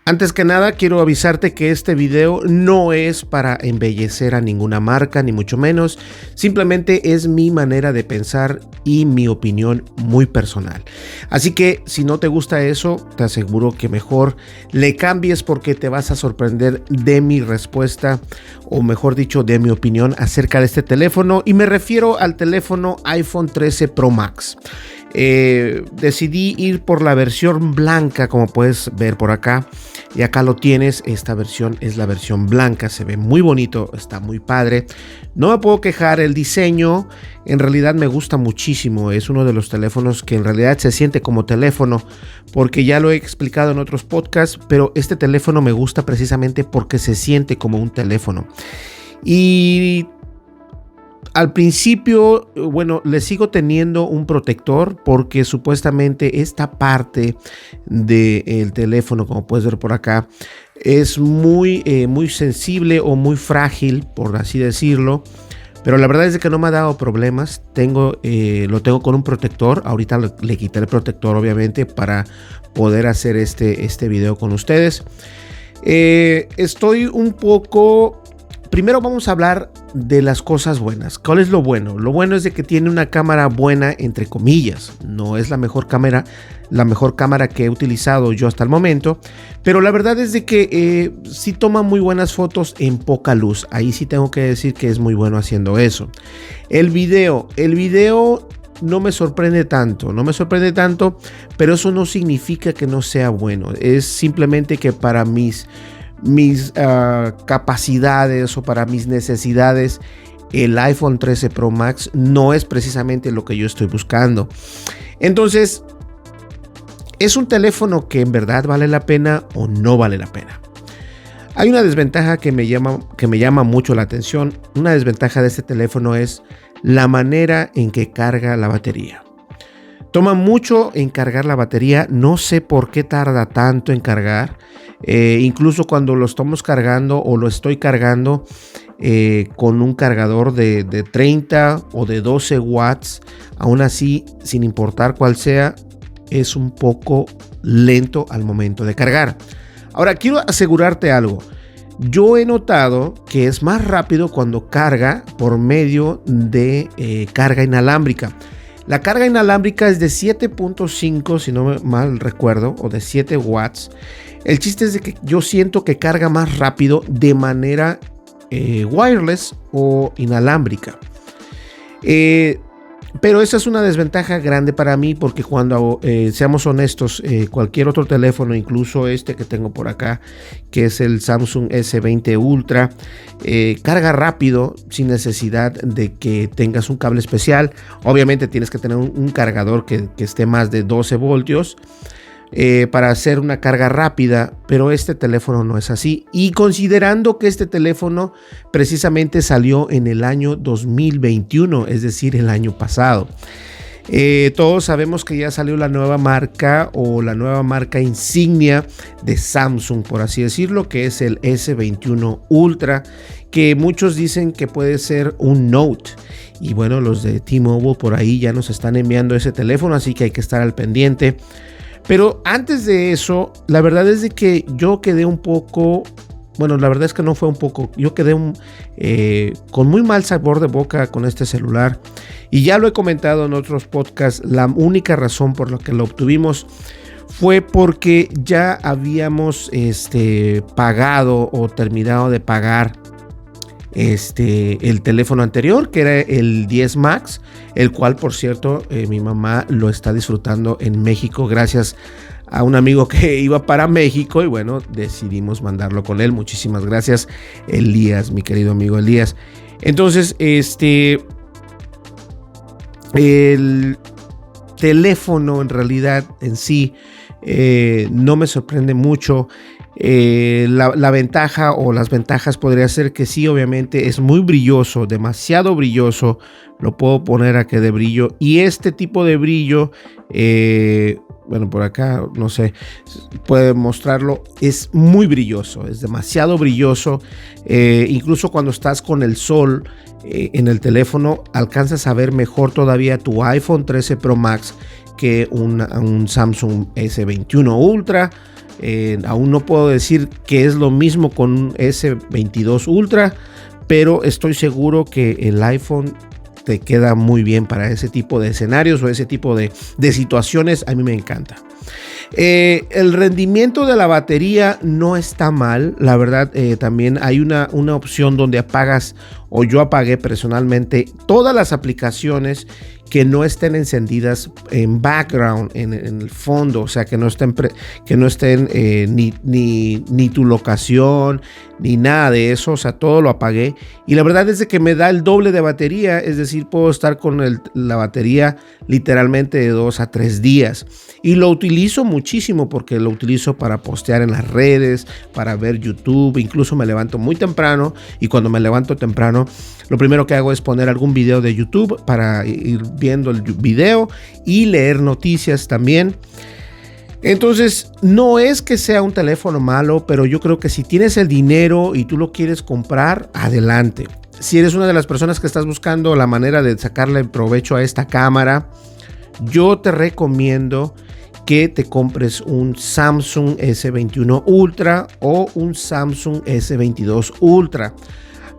Antes que nada, quiero avisarte que este video no es para embellecer a ninguna marca, ni mucho menos. Simplemente es mi manera de pensar y mi opinión muy personal. Así que si no te gusta eso, te aseguro que mejor le cambies porque te vas a sorprender de mi respuesta, o mejor dicho, de mi opinión acerca de este teléfono. Y me refiero al teléfono iPhone 13 Pro Max. Decidí ir por la versión blanca, como puedes ver por acá, y acá lo tienes. Esta versión es la versión blanca, se ve muy bonito, está muy padre, no me puedo quejar. El diseño en realidad me gusta muchísimo, es uno de los teléfonos que en realidad se siente como teléfono, porque ya lo he explicado en otros podcasts, pero este teléfono me gusta precisamente porque se siente como un teléfono. Y al principio, bueno, le sigo teniendo un protector porque supuestamente esta parte del teléfono, como puedes ver por acá, es muy sensible o muy frágil, por así decirlo. Pero la verdad es que no me ha dado problemas. Lo tengo con un protector. Ahorita le quité el protector, obviamente, para poder hacer este video con ustedes. Estoy un poco... Primero vamos a hablar de las cosas buenas. ¿Cuál es lo bueno? Lo bueno es de que tiene una cámara buena, entre comillas. No es la mejor cámara que he utilizado yo hasta el momento, pero la verdad es de que sí toma muy buenas fotos en poca luz. Ahí sí tengo que decir que es muy bueno haciendo eso. El video no me sorprende tanto, pero eso no significa que no sea bueno. Es simplemente que para mis capacidades o para mis necesidades, el iPhone 13 Pro Max no es precisamente lo que yo estoy buscando. Entonces, ¿es un teléfono que en verdad vale la pena o no vale la pena? Hay una desventaja que me llama mucho la atención. Una desventaja de este teléfono es la manera en que carga la batería. Toma mucho en cargar la batería, no sé por qué tarda tanto en cargar. Incluso cuando lo estamos cargando o lo estoy cargando con un cargador de 30 o de 12 watts, aún así, sin importar cuál sea, es un poco lento al momento de cargar. Ahora, quiero asegurarte algo. Yo he notado que es más rápido cuando carga por medio de carga inalámbrica. La carga inalámbrica es de 7.5, si no mal recuerdo, o de 7 watts. El chiste es de que yo siento que carga más rápido de manera wireless o inalámbrica. Pero esa es una desventaja grande para mí porque cuando, seamos honestos, cualquier otro teléfono, incluso este que tengo por acá, que es el Samsung S20 Ultra, carga rápido sin necesidad de que tengas un cable especial. Obviamente tienes que tener un cargador que esté más de 12 voltios para hacer una carga rápida, pero este teléfono no es así. Y considerando que este teléfono precisamente salió en el año 2021, es decir, el año pasado. Todos sabemos que ya salió la nueva marca o la nueva marca insignia de Samsung, por así decirlo, que es el S21 Ultra, que muchos dicen que puede ser un Note. Y bueno, los de T-Mobile por ahí ya nos están enviando ese teléfono, así que hay que estar al pendiente. Pero antes de eso, la verdad es de que yo quedé un poco... Bueno, la verdad es que no fue un poco. Yo quedé con muy mal sabor de boca con este celular. Y ya lo he comentado en otros podcasts. La única razón por la que lo obtuvimos fue porque ya habíamos pagado o terminado de pagar el teléfono anterior, que era el 10 Max, el cual, por cierto, mi mamá lo está disfrutando en México gracias a un amigo que iba para México y bueno, decidimos mandarlo con él. Muchísimas gracias, Elías, mi querido amigo Elías. Entonces, el teléfono en realidad en sí no me sorprende mucho. La ventaja o las ventajas podría ser que sí, obviamente es muy brilloso, demasiado brilloso. Lo puedo poner a que de brillo, y este tipo de brillo, bueno, por acá no sé, puede mostrarlo, es muy brilloso, es demasiado brilloso. Incluso cuando estás con el sol en el teléfono, alcanzas a ver mejor todavía tu iPhone 13 Pro Max que un Samsung S21 Ultra. Aún no puedo decir que es lo mismo con un S22 Ultra, pero estoy seguro que el iPhone te queda muy bien para ese tipo de escenarios o ese tipo de situaciones. A mí me encanta. El rendimiento de la batería no está mal, la verdad. También hay una opción donde apagas, o yo apagué personalmente, todas las aplicaciones que no estén encendidas en background, en el fondo, o sea, que no estén ni tu locación ni nada de eso, o sea, todo lo apagué. Y la verdad es de que me da el doble de batería, es decir, puedo estar con la batería literalmente de 2 a 3 días. Y lo utilizo muchísimo porque lo utilizo para postear en las redes, para ver YouTube. Incluso me levanto muy temprano, y cuando me levanto temprano, lo primero que hago es poner algún video de YouTube para ir viendo el video y leer noticias también. Entonces, no es que sea un teléfono malo, pero yo creo que si tienes el dinero y tú lo quieres comprar, adelante. Si eres una de las personas que estás buscando la manera de sacarle provecho a esta cámara, yo te recomiendo que te compres un Samsung S21 Ultra o un Samsung S22 Ultra.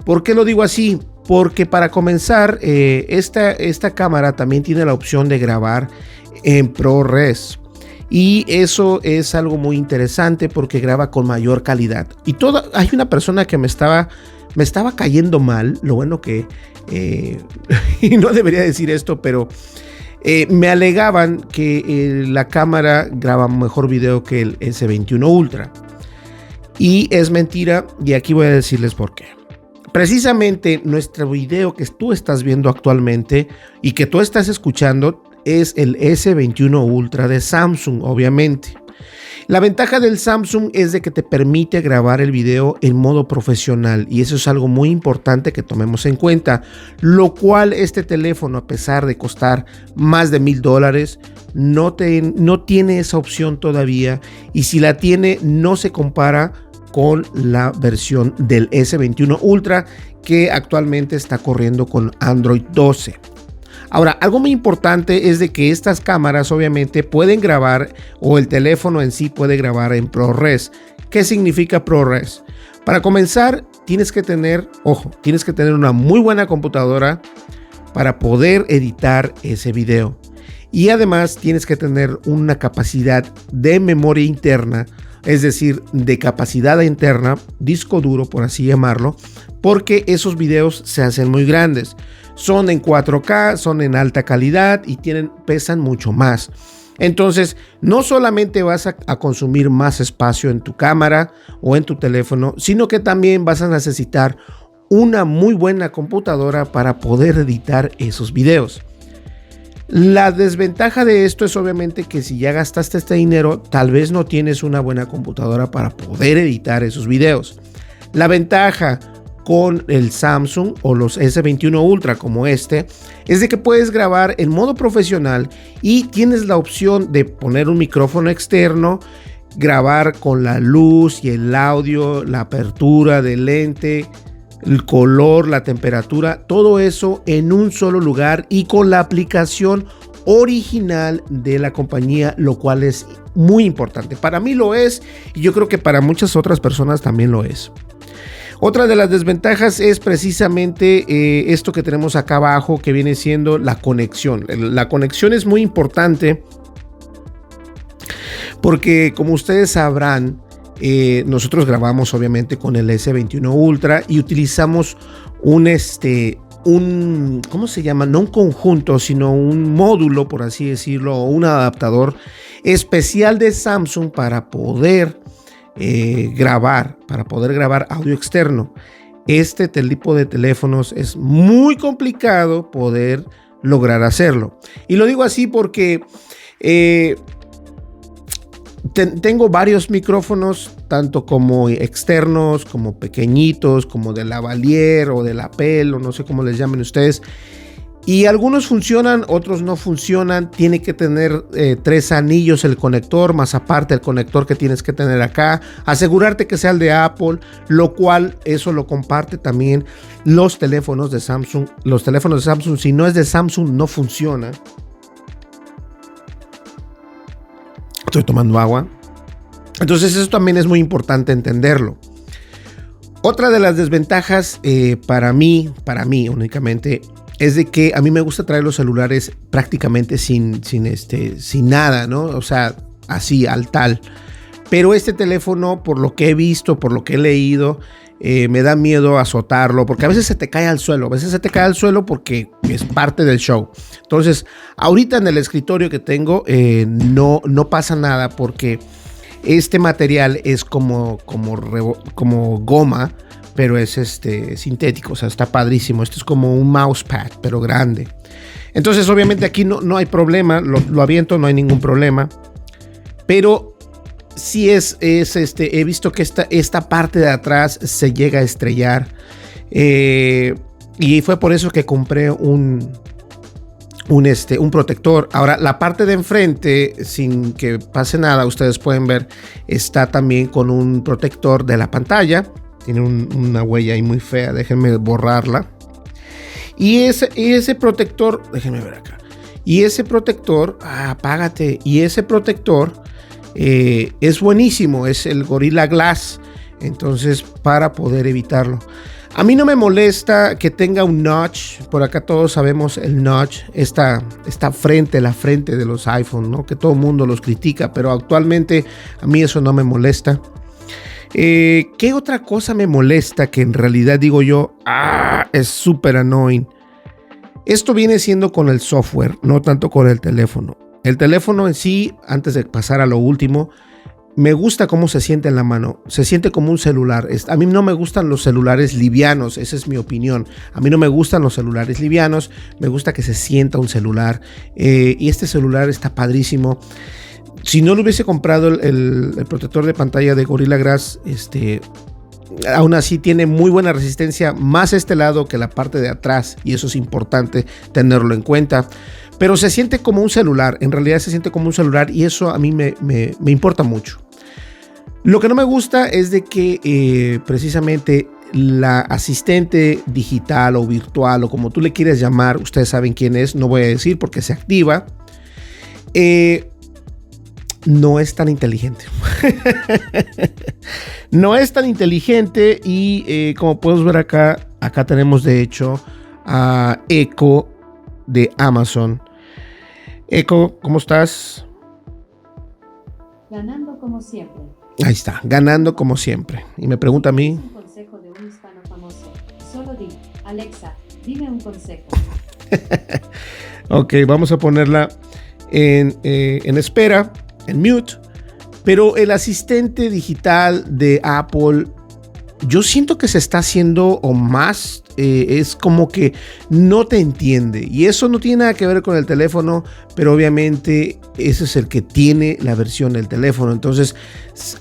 ¿Por qué lo digo así? Porque para comenzar, esta cámara también tiene la opción de grabar en ProRes. Y eso es algo muy interesante porque graba con mayor calidad. Y hay una persona que me estaba cayendo mal. Lo bueno que, y no debería decir esto, pero me alegaban que la cámara graba mejor video que el S21 Ultra. Y es mentira, y aquí voy a decirles por qué. Precisamente nuestro video que tú estás viendo actualmente y que tú estás escuchando es el S21 Ultra de Samsung, obviamente. La ventaja del Samsung es de que te permite grabar el video en modo profesional, y eso es algo muy importante que tomemos en cuenta, lo cual este teléfono, a pesar de costar más de $1,000, no tiene esa opción todavía, y si la tiene, no se compara con la versión del S21 Ultra que actualmente está corriendo con Android 12. Ahora, algo muy importante es de que estas cámaras obviamente pueden grabar, o el teléfono en sí puede grabar en ProRes. ¿Qué significa ProRes? Para comenzar, tienes que tener una muy buena computadora para poder editar ese video. Y además tienes que tener una capacidad de memoria interna, es decir, de capacidad interna, disco duro por así llamarlo, porque esos videos se hacen muy grandes. Son en 4K, son en alta calidad y pesan mucho más. Entonces, no solamente vas a consumir más espacio en tu cámara o en tu teléfono, sino que también vas a necesitar una muy buena computadora para poder editar esos videos. La desventaja de esto es obviamente que si ya gastaste este dinero, tal vez no tienes una buena computadora para poder editar esos videos. La ventaja con el Samsung o los S21 Ultra como este es de que puedes grabar en modo profesional y tienes la opción de poner un micrófono externo, grabar con la luz y el audio, la apertura del lente, el color, la temperatura, todo eso en un solo lugar y con la aplicación original de la compañía, lo cual es muy importante. Para mí lo es, y yo creo que para muchas otras personas también lo es. Otra de las desventajas es precisamente esto que tenemos acá abajo, que viene siendo la conexión. La conexión es muy importante porque, como ustedes sabrán, nosotros grabamos obviamente con el S21 Ultra y utilizamos ¿cómo se llama? No un conjunto, sino un módulo, por así decirlo, o un adaptador especial de Samsung para poder grabar audio externo. Este tipo de teléfonos es muy complicado poder lograr hacerlo. Y lo digo así porque tengo varios micrófonos, tanto como externos, como pequeñitos, como de lavalier o de lapel, o no sé cómo les llamen ustedes. Y algunos funcionan, otros no funcionan. Tiene que tener 3 anillos el conector, más aparte el conector que tienes que tener acá. Asegurarte que sea el de Apple, lo cual eso lo comparte también los teléfonos de Samsung. Los teléfonos de Samsung, si no es de Samsung, no funciona. Estoy tomando agua. Entonces eso también es muy importante entenderlo. Otra de las desventajas para mí únicamente, es de que a mí me gusta traer los celulares prácticamente sin nada, ¿no? O sea, así al tal. Pero este teléfono, por lo que he visto, por lo que he leído, me da miedo azotarlo, porque a veces se te cae al suelo, porque es parte del show. Entonces, ahorita en el escritorio que tengo, no pasa nada, porque este material es como goma, pero es sintético, o sea, está padrísimo. Esto es como un mousepad, pero grande. Entonces, obviamente aquí no hay problema, lo aviento, no hay ningún problema. Pero sí he visto que esta parte de atrás se llega a estrellar. Y fue por eso que compré un protector. Ahora, la parte de enfrente, sin que pase nada, ustedes pueden ver, está también con un protector de la pantalla. Tiene una huella ahí muy fea, déjenme borrarla. Y ese protector, déjenme ver acá. Y ese protector, apágate. Y ese protector es buenísimo, es el Gorilla Glass. Entonces, para poder evitarlo. A mí no me molesta que tenga un notch. Por acá todos sabemos el notch. La frente de los iPhone, ¿no? Que todo el mundo los critica, pero actualmente a mí eso no me molesta. ¿Qué otra cosa me molesta? Que en realidad digo yo, es súper annoying. Esto viene siendo con el software, no tanto con el teléfono. El teléfono en sí, antes de pasar a lo último, me gusta cómo se siente en la mano. Se siente como un celular. A mí no me gustan los celulares livianos, esa es mi opinión. A mí no me gustan los celulares livianos, me gusta que se sienta un celular. Y este celular está padrísimo. Si no lo hubiese comprado el protector de pantalla de Gorilla Glass, aún así tiene muy buena resistencia, más este lado que la parte de atrás, y eso es importante tenerlo en cuenta. Pero se siente como un celular, en realidad se siente como un celular, y eso a mí me importa mucho. Lo que no me gusta es de que precisamente la asistente digital o virtual, o como tú le quieras llamar, ustedes saben quién es, no voy a decir porque se activa, no es tan inteligente. No es tan inteligente y como podemos ver acá tenemos de hecho a Echo de Amazon. Echo, ¿cómo estás? Ganando como siempre. Ahí está, ganando como siempre. Y me pregunta a mí. Un consejo de un hispano famoso. Solo di, Alexa, dime un consejo. Ok, vamos a ponerla en espera, en mute. Pero el asistente digital de Apple, yo siento que se está haciendo o más, es como que no te entiende. Y eso no tiene nada que ver con el teléfono, pero obviamente ese es el que tiene la versión del teléfono. Entonces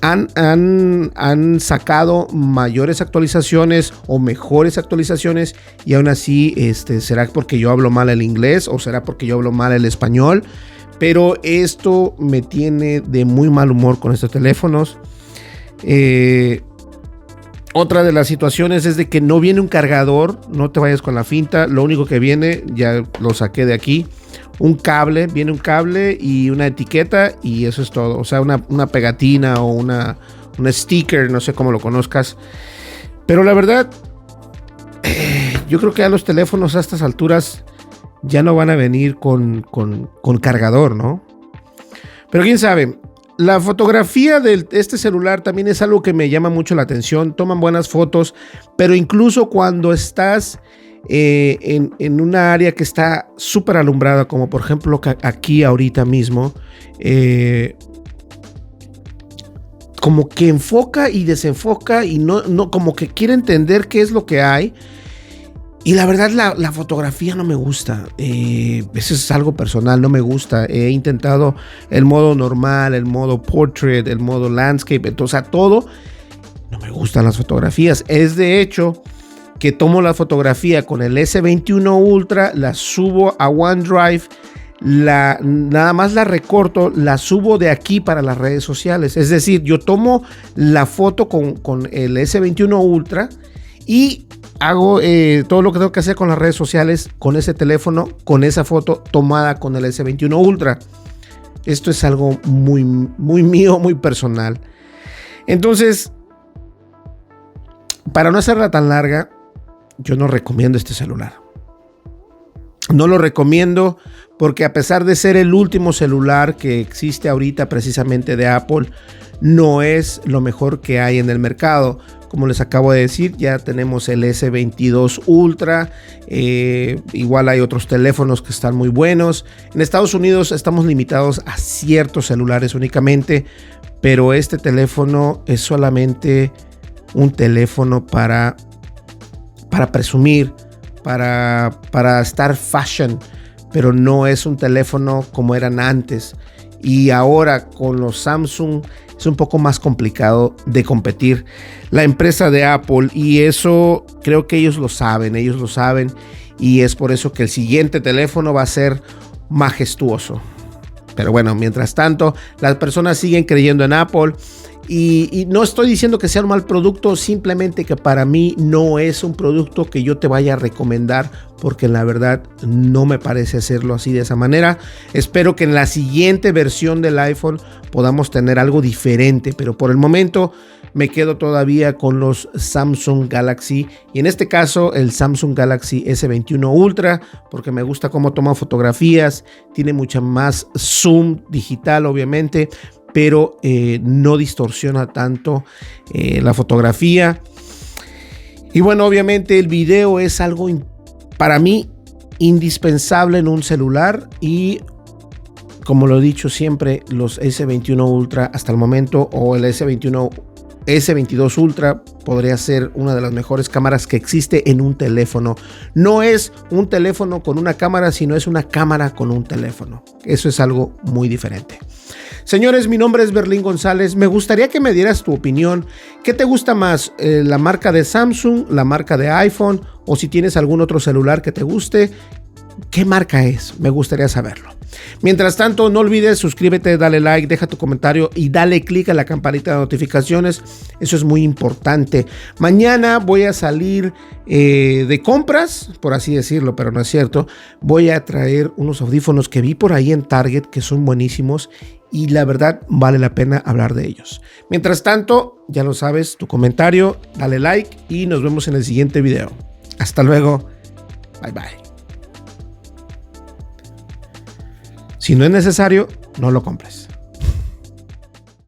han sacado mayores actualizaciones o mejores actualizaciones, y aún así será porque yo hablo mal el inglés o será porque yo hablo mal el español. Pero esto me tiene de muy mal humor con estos teléfonos. Otra de las situaciones es de que no viene un cargador. No te vayas con la finta. Lo único que viene, ya lo saqué de aquí, viene un cable y una etiqueta, y eso es todo. O sea, una pegatina o una sticker, no sé cómo lo conozcas. Pero la verdad, yo creo que a los teléfonos a estas alturas ya no van a venir con cargador, ¿no? Pero quién sabe. La fotografía de este celular también es algo que me llama mucho la atención. Toman buenas fotos, pero incluso cuando estás en una área que está súper alumbrada, como por ejemplo aquí ahorita mismo, como que enfoca y desenfoca y no como que quiere entender qué es lo que hay. Y la verdad la fotografía no me gusta, eso es algo personal, no me gusta. He intentado el modo normal, el modo portrait, el modo landscape, entonces a todo, no me gustan las fotografías. Es de hecho que tomo la fotografía con el S21 Ultra, la subo a OneDrive, nada más la recorto, la subo de aquí para las redes sociales. Es decir, yo tomo la foto con el S21 Ultra y hago todo lo que tengo que hacer con las redes sociales con ese teléfono, con esa foto tomada con el S21 Ultra. Esto es algo muy, muy mío, muy personal. Entonces, para no hacerla tan larga, yo no recomiendo este celular. No lo recomiendo porque a pesar de ser el último celular que existe ahorita precisamente de Apple, no es lo mejor que hay en el mercado. Como les acabo de decir, ya tenemos el S22 Ultra, igual hay otros teléfonos que están muy buenos. En Estados Unidos estamos limitados a ciertos celulares únicamente, pero este teléfono es solamente un teléfono para presumir, para estar fashion, pero no es un teléfono como eran antes. Y ahora con los Samsung es un poco más complicado de competir la empresa de Apple, y eso creo que ellos lo saben, y es por eso que el siguiente teléfono va a ser majestuoso. Pero bueno, mientras tanto, las personas siguen creyendo en Apple. Y no estoy diciendo que sea un mal producto, simplemente que para mí no es un producto que yo te vaya a recomendar, porque la verdad no me parece hacerlo así de esa manera. Espero que en la siguiente versión del iPhone podamos tener algo diferente, pero por el momento me quedo todavía con los Samsung Galaxy, y en este caso el Samsung Galaxy S21 Ultra, porque me gusta cómo toma fotografías, tiene mucha más zoom digital obviamente, pero no distorsiona tanto la fotografía. Y bueno, obviamente el video es algo para mí indispensable en un celular, y como lo he dicho siempre, los S21 Ultra hasta el momento, o el S22 Ultra podría ser una de las mejores cámaras que existe en un teléfono. No es un teléfono con una cámara, sino es una cámara con un teléfono. Eso es algo muy diferente. Señores, mi nombre es Berlín González. Me gustaría que me dieras tu opinión. ¿Qué te gusta más? ¿La marca de Samsung, la marca de iPhone, o si tienes algún otro celular que te guste? ¿Qué marca es? Me gustaría saberlo. Mientras tanto, no olvides suscríbete, dale like, deja tu comentario y dale click a la campanita de notificaciones. Eso es muy importante. Mañana voy a salir de compras, por así decirlo, pero no es cierto. Voy a traer unos audífonos que vi por ahí en Target que son buenísimos, y la verdad vale la pena hablar de ellos. Mientras tanto, ya lo sabes, tu comentario, dale like y nos vemos en el siguiente video. Hasta luego. Bye bye. Si no es necesario, no lo compres.